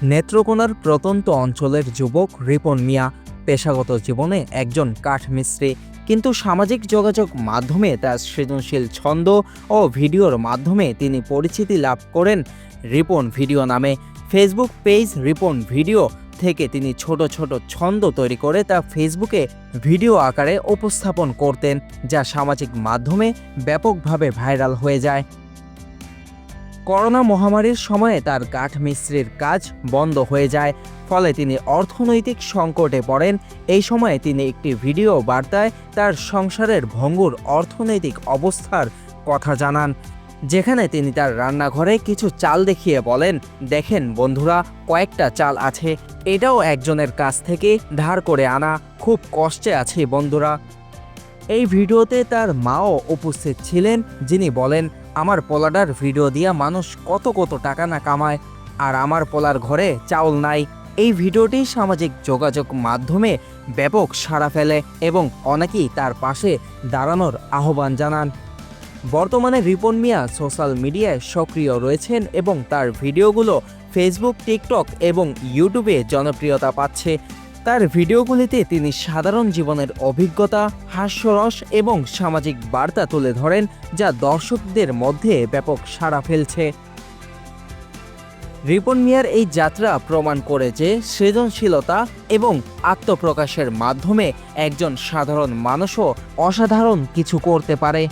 নেত্রকোনার প্রত্যন্ত অঞ্চলের যুবক রিপন মিয়া পেশাগত জীবনে একজন কাঠমিস্ত্রি, কিন্তু সামাজিক যোগাযোগ মাধ্যমে তার সৃজনশীল ছন্দ ও ভিডিওর মাধ্যমে তিনি পরিচিতি লাভ করেন রিপন ভিডিও নামে। ফেসবুক পেজ রিপন ভিডিও থেকে তিনি ছোট ছোট ছন্দ তৈরি করে তা ফেসবুকে ভিডিও আকারে উপস্থাপন করতেন, যা সামাজিক মাধ্যমে ব্যাপকভাবে ভাইরাল হয়ে যায়। করোনা মহামারীর সময়ে তার কাঠমিস্ত্রির কাজ বন্ধ হয়ে যায়, ফলে তিনি অর্থনৈতিক সংকটে পড়েন। এই সময়ে তিনি একটি ভিডিও বার্তায় তার সংসারের ভঙ্গুর অর্থনৈতিক অবস্থার কথা জানান, যেখানে তিনি তার রান্নাঘরে কিছু চাল দেখিয়ে বলেন, দেখেন বন্ধুরা, কয়েকটা চাল আছে, এটাও একজনের কাছ থেকে ধার করে আনা, খুব কষ্টে আছে বন্ধুরা। এই ভিডিওতে তার মাও উপস্থিত ছিলেন, যিনি বলেন, আমার পোলাটার ভিডিও দিয়া মানুষ কত কত টাকা না কামায়, আর আমার পোলার ঘরে চাউল নাই। এই ভিডিওটি সামাজিক যোগাযোগ মাধ্যমে ব্যাপক সাড়া ফেলে এবং অনেকেই তার পাশে দাঁড়ানোর আহ্বান জানান। বর্তমানে রিপন মিয়া সোশ্যাল মিডিয়ায় সক্রিয় রয়েছেন এবং তার ভিডিওগুলো ফেসবুক, টিকটক এবং ইউটিউবে জনপ্রিয়তা পাচ্ছে। তার ভিডিওগুলিতে তিনি সাধারণ জীবনের অভিজ্ঞতা, হাস্যরস এবং সামাজিক বার্তা তুলে ধরেন, যা দর্শকদের মধ্যে ব্যাপক সাড়া ফেলছে। রিপন মিয়ার এই যাত্রা প্রমাণ করে যে সৃজনশীলতা এবং আত্মপ্রকাশের মাধ্যমে একজন সাধারণ মানুষও অসাধারণ কিছু করতে পারে।